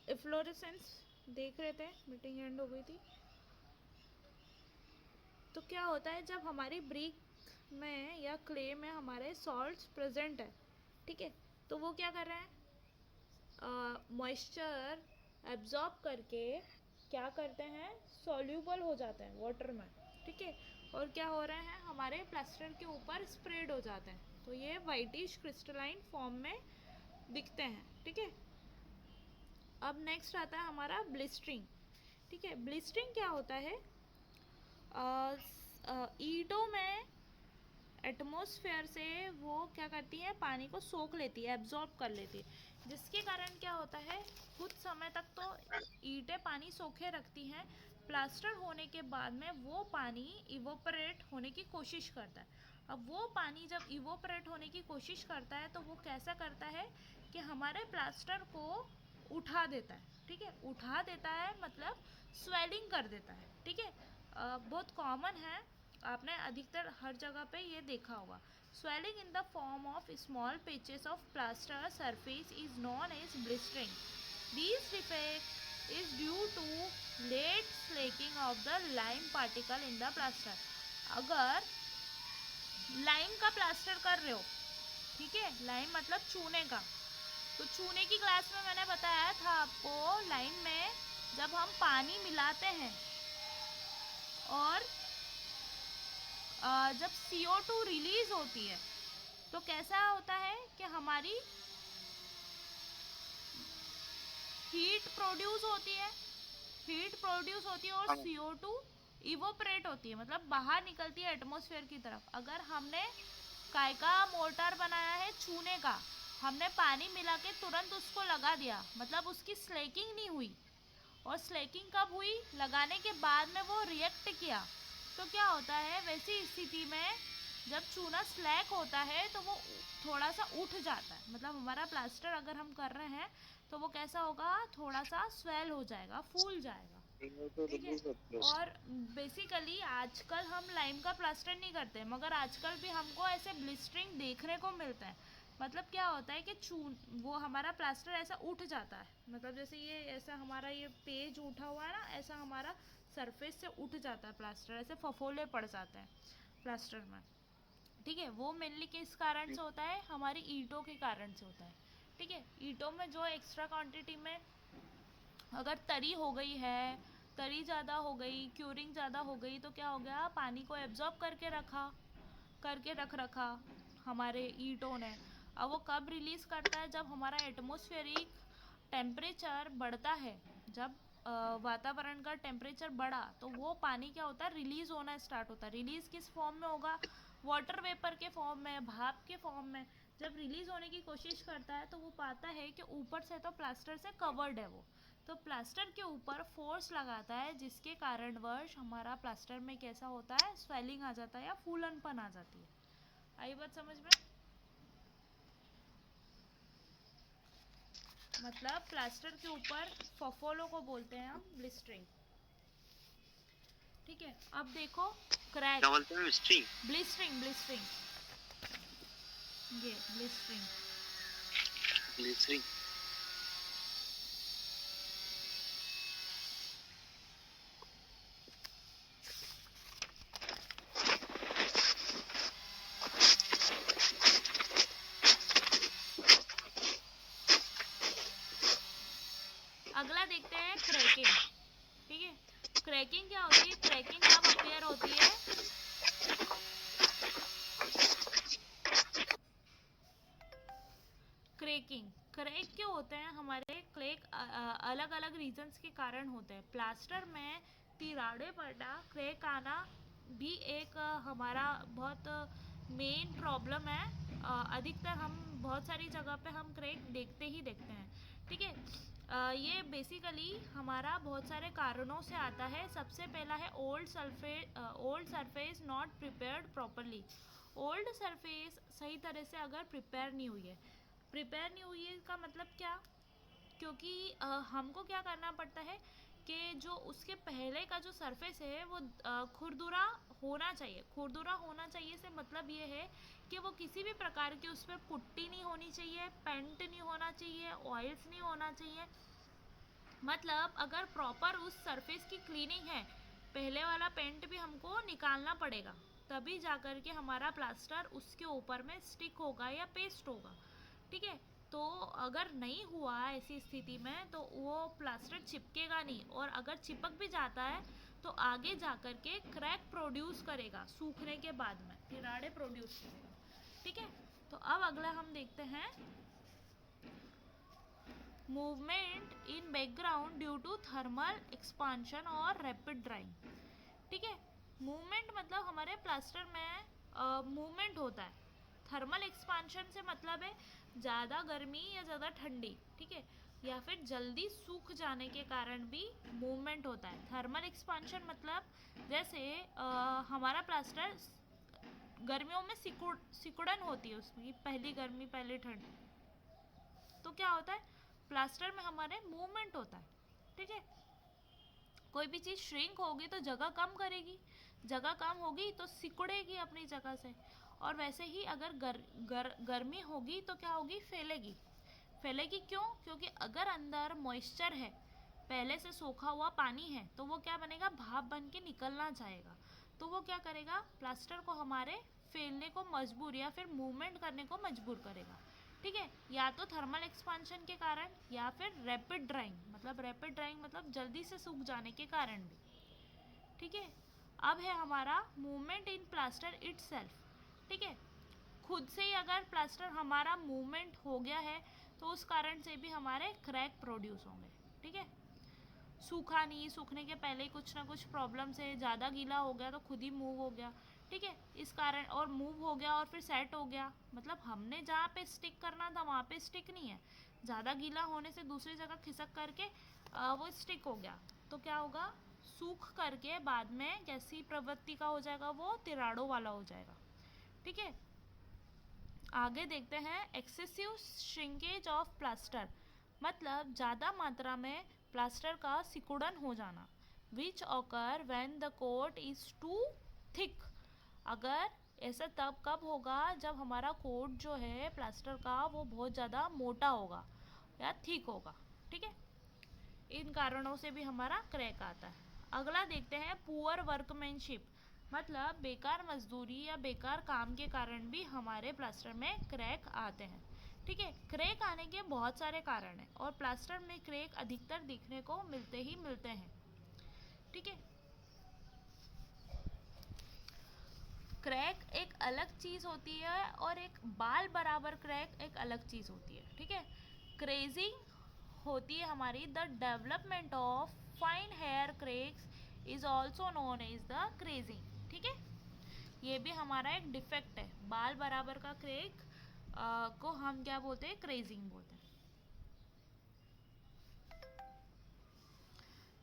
Efflorescence देख रहे थे, मीटिंग एंड हो गई थी। तो क्या होता है जब हमारी ब्रिक में या क्ले में हमारे सॉल्ट्स प्रेजेंट है, ठीक है, तो वो क्या कर रहे हैं, मॉइस्चर एब्जॉर्ब करके क्या करते हैं, सॉल्यूबल हो जाते हैं वाटर में, ठीक है, और क्या हो रहे हैं, हमारे प्लास्टर के ऊपर स्प्रेड हो जाते हैं, तो ये वाइटिश क्रिस्टलाइन फॉर्म में दिखते हैं, ठीक है। अब नेक्स्ट आता है हमारा ब्लिस्टरिंग, ठीक है। ब्लिस्टरिंग क्या होता है, ईंटों में एटमॉस्फेयर से वो क्या करती है, पानी को सोख लेती है, एब्जॉर्ब कर लेती है, जिसके कारण क्या होता है, कुछ समय तक तो ईंटें पानी सोखे रखती हैं, प्लास्टर होने के बाद में वो पानी इवोपरेट होने की कोशिश करता है। अब वो पानी जब इवोपरेट होने की कोशिश करता है तो वो कैसा करता है कि हमारे प्लास्टर को उठा देता है, ठीक है, उठा देता है मतलब स्वेलिंग कर देता है, ठीक है। बहुत कॉमन है, आपने अधिकतर हर जगह पे ये देखा होगा। Swelling in the form of small patches of plaster surface is known as blistering. This defect is due to late slaking of the lime particle in the plaster. अगर लाइम का प्लास्टर कर रहे हो, ठीक है, लाइम मतलब चूने का, तो चूने की क्लास में मैंने बताया था आपको, लाइम में जब हम पानी मिलाते हैं और जब CO2 रिलीज होती है तो कैसा होता है कि हमारी हीट प्रोड्यूस होती है, हीट प्रोड्यूस होती है और CO2 इवोपरेट होती है, मतलब बाहर निकलती है एटमॉस्फेयर की तरफ। अगर हमने काय का मोटर बनाया है चूने का, हमने पानी मिला के तुरंत उसको लगा दिया, मतलब उसकी स्लेकिंग नहीं हुई, और स्लेकिंग कब हुई, लगाने के बाद में वो रिएक्ट किया, तो क्या होता है, वैसी स्थिति में जब चूना स्लैक होता है तो वो थोड़ा सा उठ जाता है, मतलब हमारा प्लास्टर अगर हम कर रहे हैं तो वो कैसा होगा, थोड़ा सा स्वेल हो जाएगा, फूल जाएगा, ठीक है। और बेसिकली आजकल हम लाइम का प्लास्टर नहीं करते, मगर आजकल भी हमको ऐसे ब्लिस्टरिंग देखने को मिलता है। मतलब क्या होता है कि चून वो हमारा प्लास्टर ऐसा उठ जाता है, मतलब जैसे ये ऐसा हमारा ये पेज उठा हुआ है ना, ऐसा हमारा सरफेस से उठ जाता है प्लास्टर, ऐसे फफोले पड़ जाते हैं प्लास्टर में, ठीक है। वो मेनली किस कारण से होता है, हमारी ईंटों के कारण से होता है, ठीक है। ईंटों में जो एक्स्ट्रा क्वांटिटी में अगर तरी हो गई है, तरी ज़्यादा हो गई, क्यूरिंग ज़्यादा हो गई, तो क्या हो गया, पानी को एब्जॉर्ब करके रख रखा हमारे ईंटों ने। अब वो कब रिलीज़ करता है, जब हमारा एटमॉस्फेरिक टेम्परेचर बढ़ता है, जब वातावरण का टेम्परेचर बढ़ा तो वो पानी क्या होता है, रिलीज़ होना स्टार्ट होता है। रिलीज़ किस फॉर्म में होगा, वाटर वेपर के फॉर्म में, भाप के फॉर्म में। जब रिलीज़ होने की कोशिश करता है तो वो पाता है कि ऊपर से तो प्लास्टर से कवर्ड है वो, तो प्लास्टर के ऊपर फोर्स लगाता है, जिसके कारणवश हमारा प्लास्टर में कैसा होता है, स्वेलिंग आ जाता है या फूलनपन आ जाती है। आई बात समझ में, मतलब प्लास्टर के ऊपर फफोलो को बोलते हैं हम ब्लिस्टरिंग, ठीक है। अब देखो क्रैक, क्या बोलते हैं, ब्लिस्टरिंग, ब्लिस्टरिंग, ये ब्लिस्टरिंग, ब्लिस्टरिंग। अगला देखते हैं क्रैकिंग, ठीक है। क्रैकिंग क्या होती है, क्रैकिंग कब अपेयर होती है, क्रैकिंग, क्रैक क्यों होते हैं हमारे, क्रैक अलग अलग रीजंस के कारण होते हैं। प्लास्टर में तिराड़े पड़ना, क्रैक आना भी एक हमारा बहुत मेन प्रॉब्लम है। अधिकतर हम बहुत सारी जगह पे हम क्रैक देखते ही देखते हैं, ठीक है। ये बेसिकली हमारा बहुत सारे कारणों से आता है। सबसे पहला है old surface not prepared properly. Old surface सही तरह से अगर प्रिपेयर नहीं हुई है, प्रिपेयर नहीं हुई है का मतलब क्या, क्योंकि हमको क्या करना पड़ता है कि जो उसके पहले का जो सरफेस है वो खुरदुरा होना चाहिए। खुरदुरा होना चाहिए से मतलब ये है कि वो किसी भी प्रकार की उस पर पुट्टी नहीं होनी चाहिए, पेंट नहीं होना चाहिए, ऑयल्स नहीं होना चाहिए। मतलब अगर प्रॉपर उस सरफेस की क्लीनिंग है, पहले वाला पेंट भी हमको निकालना पड़ेगा, तभी जाकर के हमारा प्लास्टर उसके ऊपर में स्टिक होगा या पेस्ट होगा। ठीक है, तो अगर नहीं हुआ ऐसी स्थिति में तो वो प्लास्टर चिपकेगा नहीं, और अगर चिपक भी जाता है तो आगे जाकर के क्रैक प्रोड्यूस करेगा, सूखने के बाद में तिराड़े प्रोड्यूस करेगा। ठीक है, तो अब अगला हम देखते हैं movement in background due to thermal expansion और रैपिड ड्राइंग। ठीक है, मूवमेंट मतलब हमारे प्लास्टर में मूवमेंट होता है। थर्मल एक्सपांशन से मतलब है ज़्यादा गर्मी या ज़्यादा ठंडी, ठीक है, या फिर जल्दी सूख जाने के कारण भी मूवमेंट होता है। थर्मल एक्सपांशन मतलब जैसे हमारा प्लास्टर गर्मियों में सिकुड़न होती है, उसकी पहली गर्मी पहली ठंड, तो क्या होता है प्लास्टर में हमारे मूवमेंट होता है। ठीक है, कोई भी चीज़ श्रिंक होगी तो जगह कम करेगी, जगह कम होगी तो सिकुड़ेगी अपनी जगह से। और वैसे ही अगर गर्मी होगी तो क्या होगी, फैलेगी। फैलेगी क्यों? क्योंकि अगर अंदर मॉइस्चर है, पहले से सोखा हुआ पानी है, तो वो क्या बनेगा, भाप बन के निकलना चाहेगा, तो वो क्या करेगा, प्लास्टर को हमारे फैलने को मजबूर या फिर मूवमेंट करने को मजबूर करेगा। ठीक है, या तो थर्मल एक्सपांशन के कारण या फिर रैपिड ड्राइंग, मतलब रैपिड ड्राइंग मतलब जल्दी से सूख जाने के कारण भी। ठीक है, अब है हमारा मूवमेंट इन प्लास्टर इटसेल्फ। ठीक है, खुद से ही अगर प्लास्टर हमारा मूवमेंट हो गया है तो उस कारण से भी हमारे क्रैक प्रोड्यूस होंगे। ठीक है, सूखा नहीं, सूखने के पहले ही कुछ ना कुछ प्रॉब्लम से ज़्यादा गीला हो गया तो खुद ही मूव हो गया। ठीक है, इस कारण, और मूव हो गया और फिर सेट हो गया, मतलब हमने जहाँ पे स्टिक करना था वहाँ पे स्टिक नहीं है, ज़्यादा गीला होने से दूसरी जगह खिसक करके वो स्टिक हो गया, तो क्या होगा, सूख करके बाद में कैसी प्रवृत्ति का हो जाएगा, वो तिराड़ों वाला हो जाएगा। ठीक है, आगे देखते हैं एक्सेसिव श्रिंकेज ऑफ प्लास्टर, मतलब ज़्यादा मात्रा में प्लास्टर का सिकुड़न हो जाना। Which occur when the coat is too thick, अगर ऐसा तब कब होगा जब हमारा कोट जो है प्लास्टर का वो बहुत ज़्यादा मोटा होगा या थिक होगा। ठीक है, इन कारणों से भी हमारा क्रैक आता है। अगला देखते हैं पुअर वर्कमैनशिप, मतलब बेकार मजदूरी या बेकार काम के कारण भी हमारे प्लास्टर में क्रैक आते हैं। ठीक है, क्रैक आने के बहुत सारे कारण हैं और प्लास्टर में क्रैक अधिकतर दिखने को मिलते ही मिलते हैं। ठीक है, क्रैक एक अलग चीज़ होती है और एक बाल बराबर क्रैक एक अलग चीज़ होती है। ठीक है, क्रेजिंग होती है हमारी, the development of fine hair cracks is also known as the crazing. ठीक है, ये भी हमारा एक डिफेक्ट है, बाल बराबर का क्रैक को हम क्या बोलते हैं, क्रेजिंग बोलते हैं।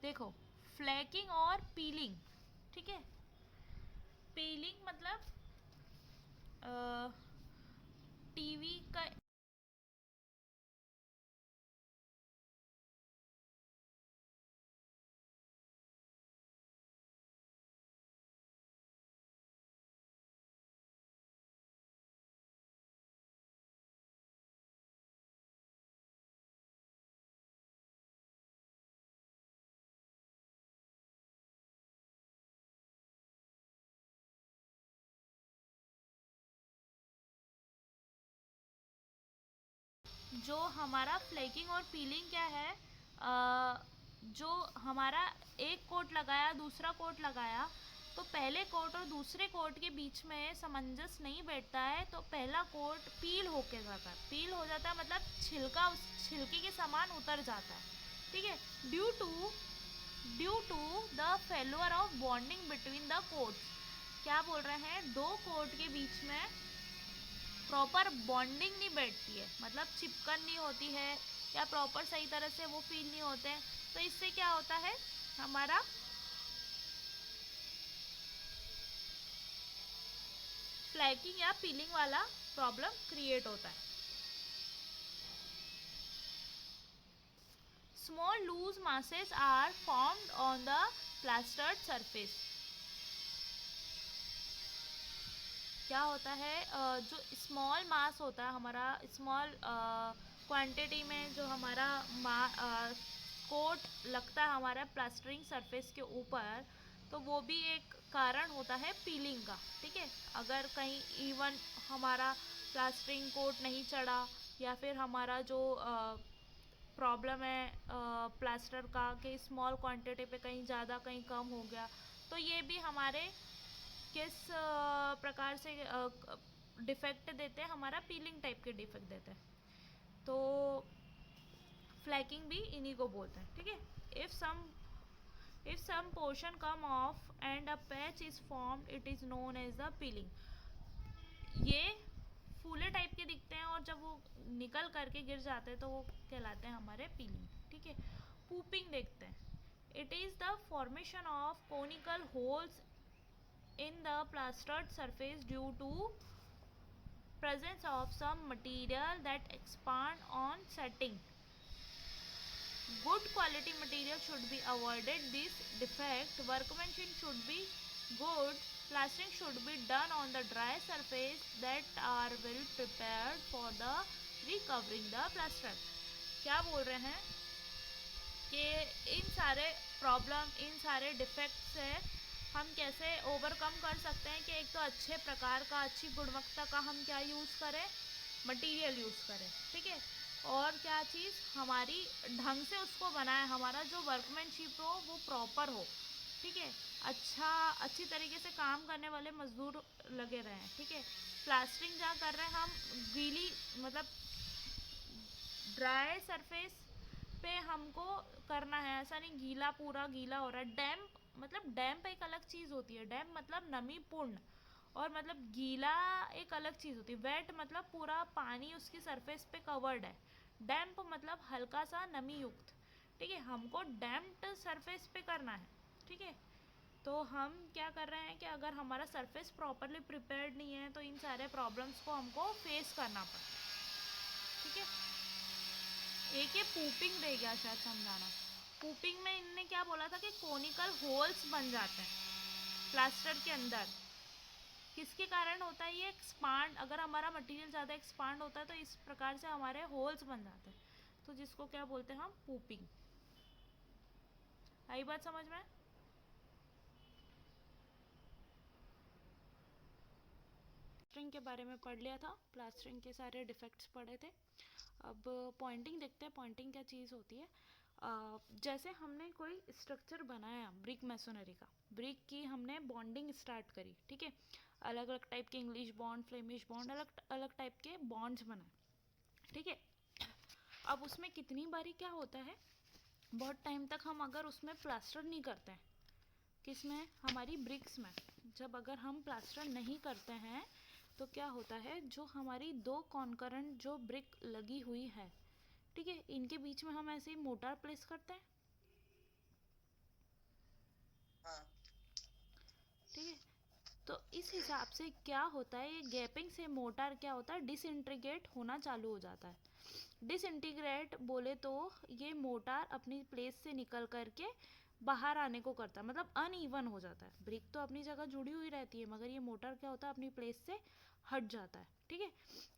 देखो, फ्लैकिंग और पीलिंग। ठीक है, पीलिंग मतलब टीवी का जो हमारा फ्लेकिंग और पीलिंग क्या है, जो हमारा एक कोट लगाया दूसरा कोट लगाया, तो पहले कोट और दूसरे कोट के बीच में सामंजस्य नहीं बैठता है, तो पहला कोट पील होके जाता है, पील हो जाता है मतलब छिलका उस छिलके के समान उतर जाता है। ठीक है, due to the failure of bonding between the coats, क्या बोल रहे हैं, दो कोट के बीच में प्रॉपर बॉन्डिंग नहीं बैठती है, मतलब चिपकन नहीं होती है या प्रॉपर सही तरह से वो फील नहीं होते हैं, तो इससे क्या होता है, हमारा फ्लैकिंग या पीलिंग वाला प्रॉब्लम क्रिएट होता है। Small loose masses are formed on the plastered surface, क्या होता है, जो स्मॉल मास होता है हमारा, स्मॉल क्वांटिटी में जो हमारा कोट लगता है हमारा प्लास्टरिंग सरफेस के ऊपर, तो वो भी एक कारण होता है पीलिंग का। ठीक है, अगर कहीं इवन हमारा प्लास्टरिंग कोट नहीं चढ़ा, या फिर हमारा जो प्रॉब्लम है प्लास्टर का कि स्मॉल क्वांटिटी पे कहीं ज़्यादा कहीं कम हो गया, तो ये भी हमारे किस प्रकार से डिफेक्ट देते हैं, हमारा पीलिंग टाइप के डिफेक्ट देते हैं। तो फ्लैकिंग भी इन्हीं को बोलते हैं। ठीक है, if some portion come off and a patch is formed, it is known as the peeling। ये फूले टाइप के दिखते हैं और जब वो निकल करके गिर जाते हैं तो वो कहलाते हैं हमारे पीलिंग। ठीक है, पूपिंग देखते हैं। It is the formation of conical holes in the plastered surface due to presence of some material that expand on setting. Good quality material should be avoided this defect. Workmanship should be good. Plastering should be done on the dry surface that are well prepared for the recovering the plaster। क्या बोल रहे हैं कि इन सारे problem, इन सारे defect से हम कैसे ओवरकम कर सकते हैं कि एक तो अच्छे प्रकार का, अच्छी गुणवत्ता का हम क्या यूज़ करें, मटेरियल यूज़ करें। ठीक है, और क्या चीज़ हमारी ढंग से उसको बनाए, हमारा जो वर्कमैनशिप हो वो प्रॉपर हो। ठीक है, अच्छी तरीके से काम करने वाले मजदूर लगे रहें। ठीक है, प्लास्टरिंग जहाँ कर रहे हैं हम, गीली मतलब ड्राई सरफेस पे हमको करना है, ऐसा नहीं गीला पूरा गीला हो रहा है। डैम्प मतलब डैम्प एक अलग चीज़ होती है, डैम्प मतलब नमीपूर्ण, और मतलब गीला एक अलग चीज़ होती है। वेट मतलब पूरा पानी उसकी सरफेस पे कवर्ड है, डैम्प मतलब हल्का सा नमी युक्त। ठीक है, हमको डैम्प्ड सरफेस पे करना है। ठीक है, तो हम क्या कर रहे हैं कि अगर हमारा सरफेस प्रॉपरली प्रिपेयर्ड नहीं है तो इन सारे प्रॉब्लम्स को हमको फेस करना पड़ता है। ठीक है, एक ये पूपिंग रह गया शायद समझाना। पूपिंग में इनने क्या बोला था कि कोनिकल होल्स बन जाते हैं प्लास्टर के अंदर। किसके कारण होता है ये एक्सपांड, अगर हमारा मटेरियल ज़्यादा एक्सपांड होता है तो इस प्रकार से हमारे होल्स बन जाते हैं, तो जिसको क्या बोलते हैं हम, पूपिंग। आई बात समझ में? प्लास्टरिंग के बारे में पढ़ लिया था, प्लास्टरिंग के सारे डिफेक्ट्स पढ़े थे। अब पॉइंटिंग देखते हैं, पॉइंटिंग क्या चीज़ होती है। जैसे हमने कोई स्ट्रक्चर बनाया ब्रिक मैसोनरी का, ब्रिक की हमने बॉन्डिंग स्टार्ट करी। ठीक है, अलग अलग टाइप के इंग्लिश बॉन्ड, फ्लेमिश बॉन्ड, अलग अलग टाइप के बॉन्ड्स बनाए। ठीक है, अब उसमें कितनी बारी क्या होता है, बहुत टाइम तक हम अगर उसमें प्लास्टर नहीं करते हैं, किसमें, हमारी ब्रिक्स में, जब अगर हम प्लास्टर नहीं करते हैं तो क्या होता है, जो हमारी दो कॉन्करेंट जो ब्रिक लगी हुई है, ठीक है, इनके बीच में हम ऐसे ही मोटार प्लेस करते हैं। हाँ। ठीक है, तो इस हिसाब से क्या होता है, ये गैपिंग से मोटार क्या होता है, डिसइंटीग्रेट होना चालू हो जाता है। डिसइंटीग्रेट बोले तो ये मोटार अपनी प्लेस से निकल करके बाहर आने को करता है, मतलब अनइवन हो जाता है। ब्रिक तो अपनी जगह जुड़ी हुई रहती है, मगर ये मोटार क्या होता है, अपनी प्लेस से हट जाता है। ठीक है,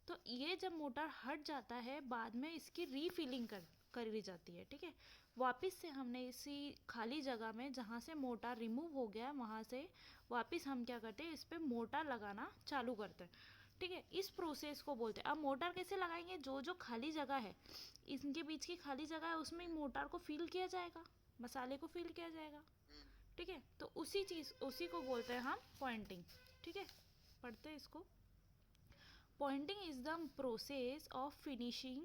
तो ये जब मोटार हट जाता है, बाद में इसकी रीफिलिंग करी जाती है। ठीक है, वापस से हमने इसी खाली जगह में जहाँ से मोटार रिमूव हो गया है, वहाँ से वापस हम क्या करते हैं, इस पर मोटार लगाना चालू करते हैं। ठीक है, इस प्रोसेस को बोलते हैं। अब मोटार कैसे लगाएंगे, जो जो खाली जगह है, इनके बीच की खाली जगह है, उसमें मोटार को फिल किया जाएगा, मसाले को फिल किया जाएगा। ठीक है, तो उसी को बोलते हैं हम पॉइंटिंग। ठीक है, पढ़ते हैं इसको। Poynting is the process of finishing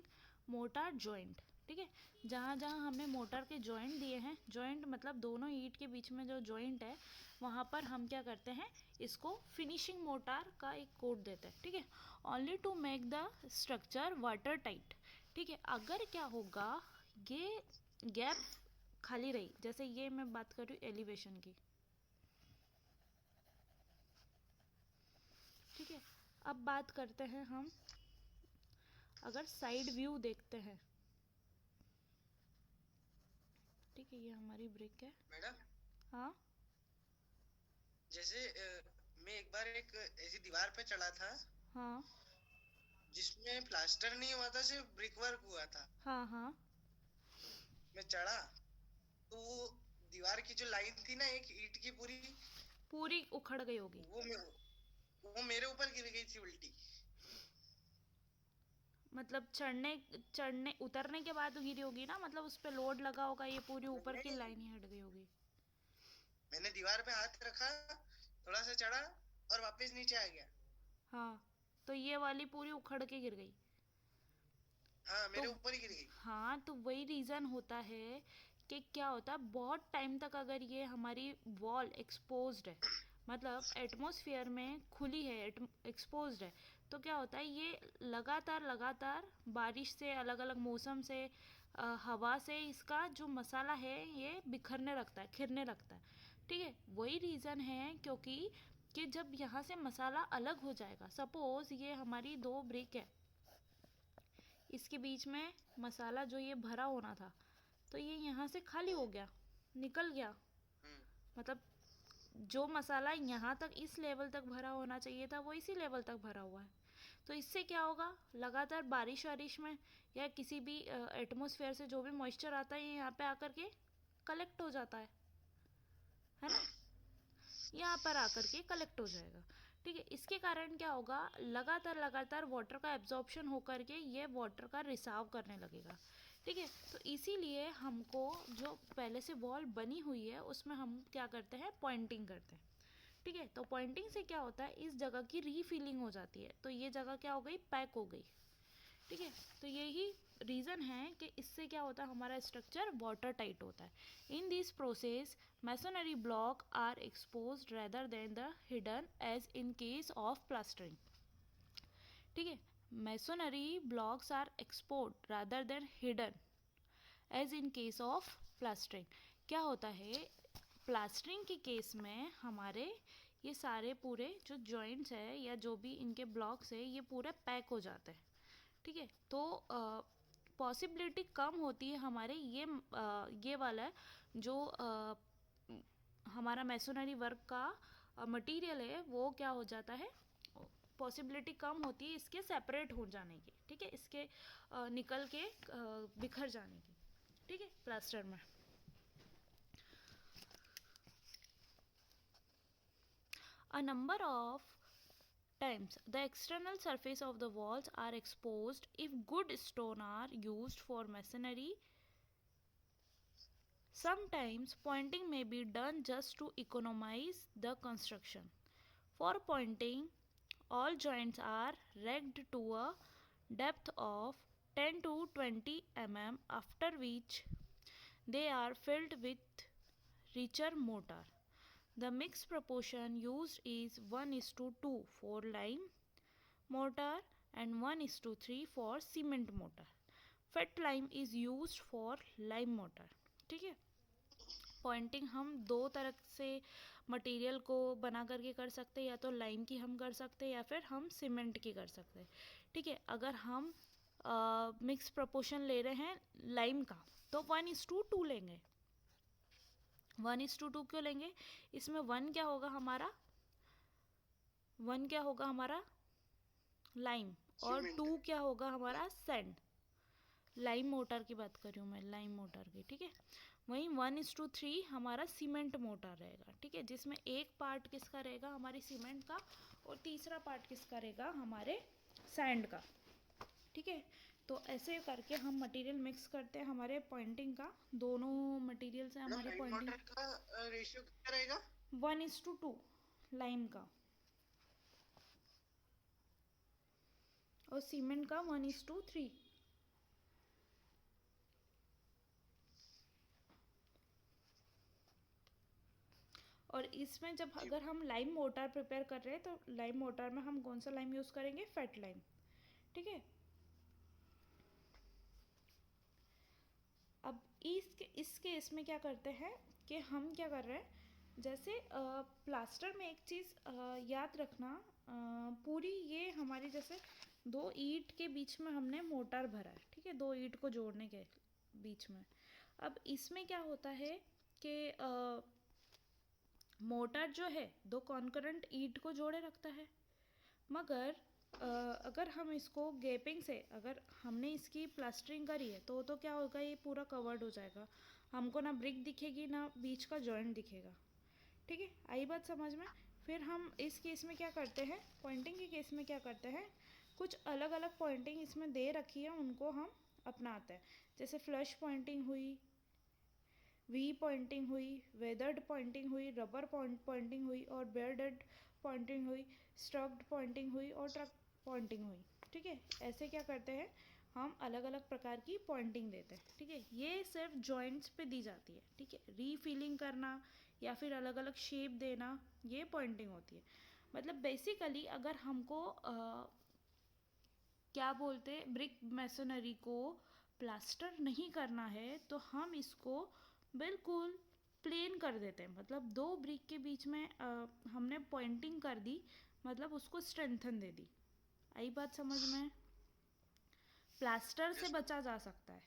motor joint. ठीक है, जहाँ जहाँ हमने मोटर के जॉइंट दिए हैं, जॉइंट मतलब दोनों ईंट के बीच में जो जॉइंट है, वहाँ पर हम क्या करते हैं, इसको फिनिशिंग मोटार का एक कोट देते हैं। ठीक है, only to make the structure water tight. ठीक है, अगर क्या होगा, ये गैप खाली रही, जैसे ये मैं बात कर रही हूँ एलिवेशन की। ठीक है, अब बात करते हैं हम, अगर साइड व्यू देखते हैं। ठीक है, ये हमारी ब्रिक है मैडम, हाँ। जैसे मैं एक बार एक ऐसी दीवार पे चढ़ा था हाँ जिसमें प्लास्टर नहीं हुआ था, सिर्फ ब्रिक वर्क हुआ था। हाँ हाँ। मैं चढ़ा तो वो दीवार की जो लाइन थी ना, एक ईंट की पूरी, पूरी उखड़ गई होगी। वो मे, वो मेरे ऊपर गिर गई थी उल्टी। मतलब चढ़ने चढ़ने उतरने के बाद गिरी होगी ना, मतलब उस पे लोड लगा होगा, ये पूरी ऊपर की नहीं, लाइन ही हट गई होगी। मैंने दीवार पे हाथ रखा, थोड़ा सा चढ़ा और वापस नीचे आ गया। हाँ, तो ये वाली पूरी उखड़ के गिर गई। हाँ, तो मेरे ऊपर ही गिर गई। हाँ, तो वही रीज़न होता है कि क्या होता है, बहुत टाइम तक अगर ये हमारी वॉल एक्सपोज्ड है, मतलब एटमॉस्फेयर में खुली है, एक्सपोज्ड है, तो क्या होता है, ये लगातार लगातार बारिश से, अलग अलग मौसम से, हवा से इसका जो मसाला है ये बिखरने लगता है, खिरने लगता है। ठीक है, वही रीज़न है, क्योंकि कि जब यहाँ से मसाला अलग हो जाएगा, सपोज़ ये हमारी दो ब्रिक है, इसके बीच में मसाला जो ये भरा होना था, तो ये यहाँ से खाली हो हम्म, गया, निकल गया। हम्म, मतलब जो मसाला यहाँ तक इस लेवल तक भरा होना चाहिए था वो इसी लेवल तक भरा हुआ है। तो इससे क्या होगा, लगातार बारिश वारिश में या किसी भी एटमॉस्फेयर से जो भी मॉइस्चर आता है ये यहाँ पे आकर के कलेक्ट हो जाता है ना, यहाँ पर आकर के कलेक्ट हो जाएगा। ठीक है, इसके कारण क्या होगा, लगातार लगातार वाटर का एब्जॉर्प्शन होकर के ये वाटर का रिसाव करने लगेगा। ठीक है, तो इसीलिए हमको जो पहले से वॉल बनी हुई है उसमें हम क्या करते हैं, पॉइंटिंग करते हैं। ठीक है, तो पॉइंटिंग से क्या होता है, इस जगह की रीफिलिंग हो जाती है, तो ये जगह क्या हो गई, पैक हो गई। ठीक है, तो यही रीज़न है कि इससे क्या होता है, हमारा स्ट्रक्चर वाटर टाइट होता है। In this process masonry block are exposed rather than the hidden as in case of plastering। ठीक है, masonry blocks are exposed rather than hidden as in case of plastering। क्या होता है, plastering के case में हमारे ये सारे पूरे जो जॉइंट्स है या जो भी इनके ब्लॉक्स है ये पूरे पैक हो जाते हैं। ठीक है, तो पॉसिबिलिटी कम होती है हमारे ये वाला जो हमारा मैसोनरी वर्क का मटेरियल है वो क्या हो जाता है, पॉसिबिलिटी कम होती है इसके सेपरेट हो जाने की। ठीक है, इसके निकल के बिखर जाने की। ठीक है, प्लास्टर में a number of times the external surface of the walls are exposed if good stone are used for masonry. Sometimes pointing may be done just to economize the construction. For pointing, all joints are rigged to a depth of 10 to 20 mm, after which they are filled with richer mortar. The mixed proportion used is 1:2 for lime mortar and 1:3 for cement mortar. Fat lime is used for lime mortar। ठीक है, Poynting हम दो तरह से material को बना करके कर सकते हैं, या तो लाइम की हम कर सकते हैं या फिर हम सीमेंट की कर सकते हैं। ठीक है, अगर हम मिक्स प्रपोर्शन ले रहे हैं लाइम का तो 1:2 लेंगे। 1:2 क्यों लेंगे, इसमें वन क्या होगा हमारा लाइम, और सीमेंट। 2 क्या होगा हमारा सैंड। लाइम मोटर की बात कर रही हूँ मैं, लाइम मोटर की। ठीक है, वहीं 1:3 हमारा सीमेंट मोटर रहेगा। ठीक है, जिसमें एक पार्ट किसका रहेगा, हमारी सीमेंट का, और तीसरा पार्ट किसका रहेगा, हमारे सैंड का। ठीक है, तो ऐसे करके हम मटेरियल मिक्स करते हैं हमारे पॉइंटिंग का, दोनों मटेरियल से मतलब हमारी लाइन पॉइंटिंग। वाटर का रेशियो क्या रहेगा? 1:2 लाइम का, और सीमेंट का 1:3। और इसमें जब जी। अगर हम लाइम मोटर प्रिपेयर कर रहे हैं तो लाइम मोटर में हम कौन सा लाइम यूज़ करेंगे, फैट लाइम। ठीक है, अब इस केस में क्या करते हैं कि हम क्या कर रहे हैं, जैसे प्लास्टर में एक चीज़ याद रखना, पूरी ये हमारी जैसे दो ईंट के बीच में हमने मोटर भरा है। ठीक है, दो ईंट को जोड़ने के बीच में। अब इसमें क्या होता है कि मोटर जो है दो कॉन्करेंट ईंट को जोड़े रखता है, मगर अगर हम इसको गैपिंग से, अगर हमने इसकी प्लास्टरिंग करी है तो क्या होगा, ये पूरा कवर्ड हो जाएगा, हमको ना ब्रिक दिखेगी ना बीच का जॉइंट दिखेगा। ठीक है, आई बात समझ में। फिर हम इस केस में क्या करते हैं, पॉइंटिंग के केस में क्या करते हैं, कुछ अलग अलग पॉइंटिंग इसमें दे रखी है, उनको हम अपनाते हैं। जैसे फ्लश पॉइंटिंग हुई, वी पॉइंटिंग हुई, वेदर्ड पॉइंटिंग हुई, रबर पॉइंटिंग हुई, और बेयरडेड पॉइंटिंग हुई, स्ट्रक्ड पॉइंटिंग हुई, और ट्रक पॉइंटिंग हुई। ठीक है, ऐसे क्या करते हैं, हम अलग अलग प्रकार की पॉइंटिंग देते हैं। ठीक है, ये सिर्फ जॉइंट्स पे दी जाती है। ठीक है, रीफिलिंग करना या फिर अलग अलग शेप देना, ये पॉइंटिंग होती है। मतलब बेसिकली अगर हमको क्या बोलते हैं, ब्रिक मैसोनरी को प्लास्टर नहीं करना है तो हम इसको बिल्कुल प्लेन कर देते हैं। मतलब दो ब्रिक के बीच में हमने पॉइंटिंग कर दी, मतलब उसको स्ट्रेंथन दे दी। आई बात समझ में। प्लास्टर से बचा जा सकता है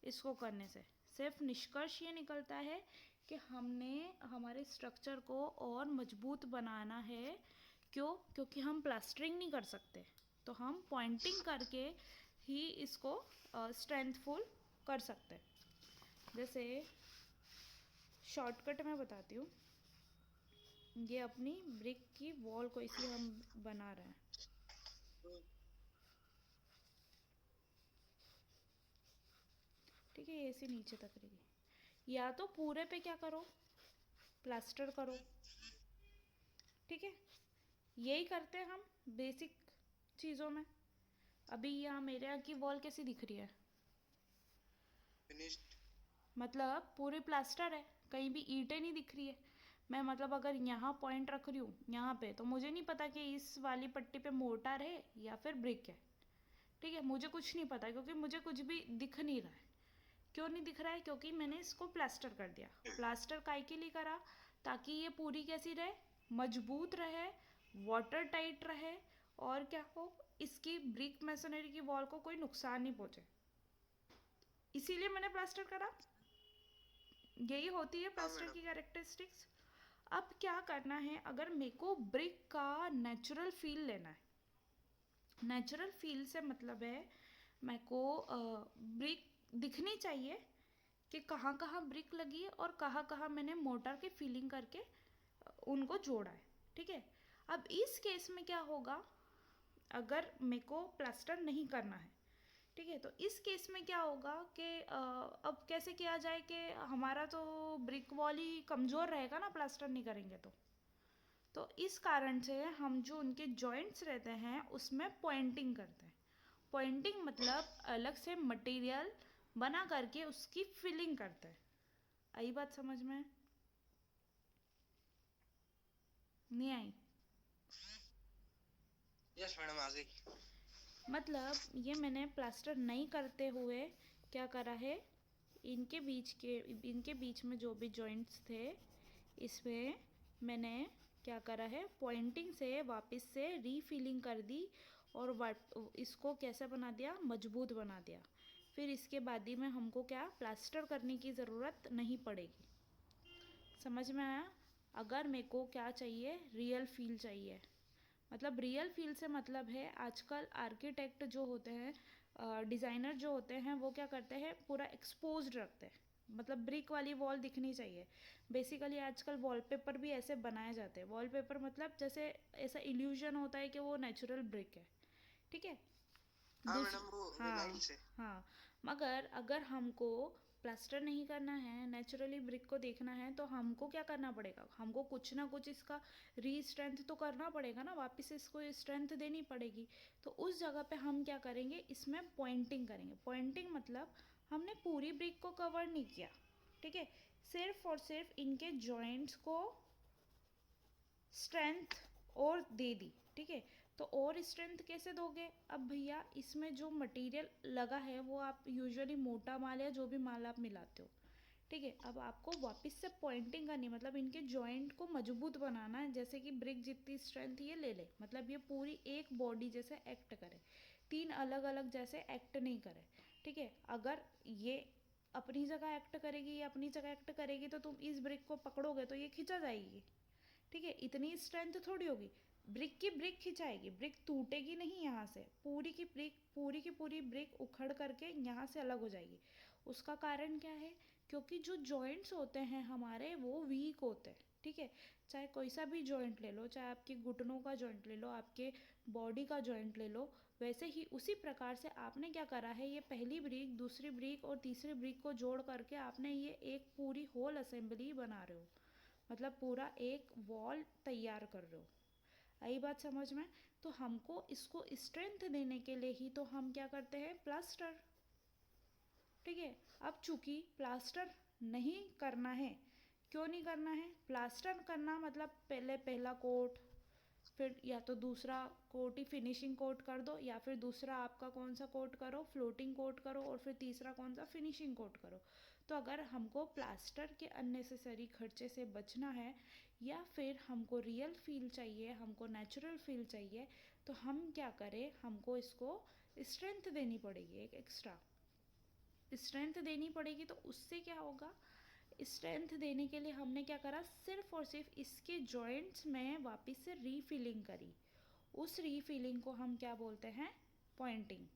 इसको करने से। सिर्फ निष्कर्ष ये निकलता है कि हमने हमारे स्ट्रक्चर को और मजबूत बनाना है। क्यों? क्योंकि हम प्लास्टरिंग नहीं कर सकते, तो हम पॉइंटिंग करके ही इसको स्ट्रेंथफुल कर सकते हैं। जैसे शॉर्टकट में बताती हूँ, ये अपनी ब्रिक की वॉल को इसी हम बना रहे हैं। ठीक है, ये ऐसे नीचे तक रहेगी। या तो पूरे पे क्या करो, प्लास्टर करो। ठीक है, यही करते हैं हम बेसिक चीज़ों में। अभी यहाँ मेरे यहाँ की वॉल कैसी दिख रही है, फिनिश्ड। मतलब पूरी प्लास्टर है, कहीं भी ईंटें नहीं दिख रही है। मैं मतलब अगर यहाँ पॉइंट रख रही हूँ यहाँ पे, तो मुझे नहीं पता कि इस वाली पट्टी पे मोर्टार है या फिर ब्रिक है। ठीक है, मुझे कुछ नहीं पता क्योंकि मुझे कुछ भी दिख नहीं रहा है। क्यों नहीं दिख रहा है? क्योंकि मैंने इसको प्लास्टर कर दिया। प्लास्टर काहे के लिए करा? ताकि ये पूरी कैसी रहे, मजबूत रहे, वाटर टाइट रहे, और क्या हो, इसकी ब्रिक मैसोनरी की वॉल को कोई नुकसान नहीं पहुंचे, इसीलिए मैंने प्लास्टर करा। यही होती है प्लास्टर की कैरेक्टरिस्टिक्स। अब क्या करना है, अगर मेरे को ब्रिक का नेचुरल फील लेना है, नेचुरल फील से मतलब है मेरे को ब्रिक दिखनी चाहिए कि कहाँ कहाँ ब्रिक लगी है और कहाँ कहाँ मैंने मोटर की फीलिंग करके उनको जोड़ा है। ठीक है, अब इस केस में क्या होगा, अगर मेरे को प्लास्टर नहीं करना है, ठीक है, तो इस केस में क्या होगा कि अब कैसे किया जाए कि हमारा तो ब्रिक वॉल ही कमज़ोर रहेगा ना प्लास्टर नहीं करेंगे तो इस कारण से हम जो उनके जॉइंट्स रहते हैं उसमें पॉइंटिंग करते हैं। पॉइंटिंग मतलब अलग से मटेरियल बना करके उसकी फिलिंग करते हैं। आई बात समझ में? नहीं आई? यस मैडम, आ गई। मतलब ये मैंने प्लास्टर नहीं करते हुए क्या करा है, इनके बीच में जो भी जॉइंट्स थे इसमें मैंने क्या करा है, पॉइंटिंग से वापस से रीफिलिंग कर दी और इसको कैसा बना दिया, मजबूत बना दिया। फिर इसके बाद ही में हमको क्या प्लास्टर करने की ज़रूरत नहीं पड़ेगी। समझ में आया? अगर मेरे को क्या चाहिए, रियल फील चाहिए, मतलब रियल फील से मतलब है आजकल आर्किटेक्ट जो होते हैं, डिज़ाइनर जो होते हैं, वो क्या करते हैं, पूरा एक्सपोज्ड रखते हैं, मतलब ब्रिक वाली वॉल दिखनी चाहिए। बेसिकली आजकल वॉलपेपर भी ऐसे बनाए जाते हैं। वॉलपेपर मतलब जैसे ऐसा इल्यूजन होता है कि वो नेचुरल ब्रिक है। ठीक है, हाँ मैडम, वो हाँ विनाइल से। हाँ, मगर अगर हमको प्लास्टर नहीं करना है, नेचुरली ब्रिक को देखना है, तो हमको क्या करना पड़ेगा, हमको कुछ ना कुछ इसका री स्ट्रेंथ तो करना पड़ेगा ना, वापस इसको स्ट्रेंथ देनी पड़ेगी। तो उस जगह पे हम क्या करेंगे, इसमें पॉइंटिंग करेंगे। पॉइंटिंग मतलब हमने पूरी ब्रिक को कवर नहीं किया, ठीक है, सिर्फ और सिर्फ इनके जॉइंट्स को स्ट्रेंथ और दे दी। ठीक है, तो और स्ट्रेंथ कैसे दोगे? अब भैया इसमें जो मटेरियल लगा है वो आप यूजुअली मोटा माल या जो भी माल आप मिलाते हो, ठीक है, अब आपको वापस से पॉइंटिंग करनी, मतलब इनके जॉइंट को मजबूत बनाना है, जैसे कि ब्रिक जितनी स्ट्रेंथ ये ले ले, मतलब ये पूरी एक बॉडी जैसे एक्ट करे, तीन अलग अलग जैसे एक्ट नहीं करे। ठीक है, अगर ये अपनी जगह एक्ट करेगी, ये अपनी जगह एक्ट करेगी, तो तुम इस ब्रिक को पकड़ोगे तो ये खिंचा जाएगी, ठीक है। इतनी स्ट्रेंथ थोड़ी होगी, ब्रिक की ब्रिक खिंचाएगी, ब्रिक टूटेगी नहीं, यहाँ से पूरी की पूरी ब्रिक उखड़ करके यहाँ से अलग हो जाएगी। उसका कारण क्या है? क्योंकि जो जॉइंट्स होते हैं हमारे वो वीक होते हैं, ठीक है। चाहे कोई सा भी जॉइंट ले लो, चाहे आपके घुटनों का जॉइंट ले लो, आपके बॉडी का जॉइंट ले लो, वैसे ही उसी प्रकार से आपने क्या करा है, ये पहली ब्रिक, दूसरी ब्रिक और तीसरी ब्रिक को जोड़ करके आपने ये एक पूरी होल असेंबली बना रहे हो, मतलब पूरा एक वॉल तैयार कर रहे हो। आई बात समझ में? तो हमको इसको स्ट्रेंथ देने के लिए ही तो हम क्या करते हैं, प्लास्टर, ठीक है। अब चूंकि प्लास्टर नहीं करना है, क्यों नहीं करना है? प्लास्टर करना मतलब पहले पहला कोट, फिर या तो दूसरा कोट ही फिनिशिंग कोट कर दो, या फिर दूसरा आपका कौन सा कोट करो, फ्लोटिंग कोट करो, और फिर तीसरा कौन सा, फिनिशिंग कोट करो। तो अगर हमको प्लास्टर के अननेसेसरी खर्चे से बचना है, या फिर हमको रियल फील चाहिए, हमको नेचुरल फील चाहिए, तो हम क्या करें, हमको इसको स्ट्रेंथ देनी पड़ेगी, एक एक्स्ट्रा स्ट्रेंथ देनी पड़ेगी। तो उससे क्या होगा, स्ट्रेंथ देने के लिए हमने क्या करा, सिर्फ और सिर्फ इसके जॉइंट्स में वापस से रीफिलिंग करी। उस रीफिलिंग को हम क्या बोलते हैं, पॉइंटिंग।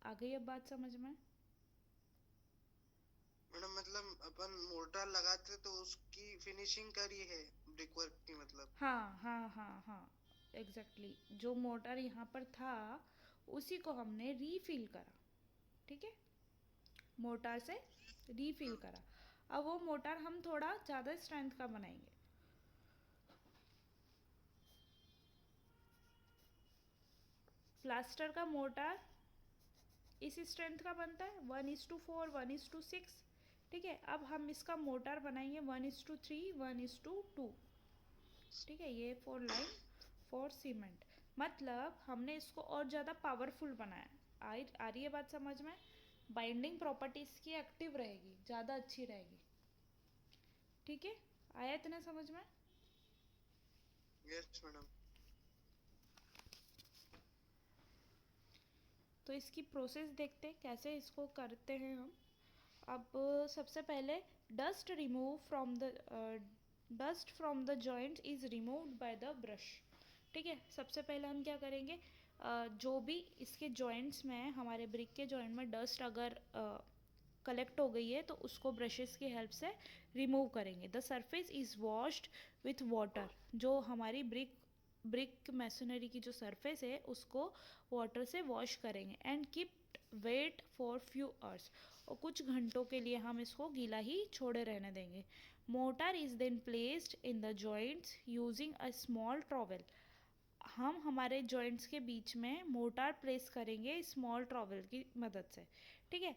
आ गई अब बात समझ में? मैडम मतलब अपन मोर्टार लगाते तो उसकी फिनिशिंग करी है ब्रिक वर्क की, मतलब? हाँ हाँ हाँ हाँ, एग्जैक्टली। जो मोटर यहाँ पर था उसी को हमने रीफिल करा, ठीक है, मोटर से रीफिल करा। अब वो मोटर हम थोड़ा ज़्यादा स्ट्रेंथ का बनाएंगे। प्लास्टर का मोटर इस स्ट्रेंथ का बनता है 1:4, 1:6, ठीक है। अब हम इसका मोटर बनाएंगे 1:3, 1:2, ठीक है। ये फॉर लाइम, फॉर सीमेंट, मतलब हमने इसको और ज़्यादा पावरफुल बनाया। आ रही है बात समझ में? बाइंडिंग प्रॉपर्टीज़ की एक्टिव रहेगी, ज़्यादा अच्छी रहेगी, ठीक है। आया इतना समझ में? Yes madam. तो इसकी प्रोसेस देखते हैं कैसे इसको करते हैं हम। अब सबसे पहले dust remove from the dust from the joint is removed by the brush, ठीक है। सबसे पहले हम क्या करेंगे, जो भी इसके जॉइंट्स में, हमारे ब्रिक के जॉइंट में डस्ट अगर कलेक्ट हो गई है तो उसको ब्रशेस की हेल्प से रिमूव करेंगे। The surface is washed with water, जो हमारी ब्रिक मैसनरी की जो सरफेस है उसको वाटर से वॉश करेंगे। And keep wet for few hours, और कुछ घंटों के लिए हम इसको गीला ही छोड़े रहने देंगे। Mortar is then placed in the joints using a small trowel, हम हमारे जॉइंट्स के बीच में मोटार प्लेस करेंगे स्मॉल ट्रॉवेल की मदद से, ठीक है।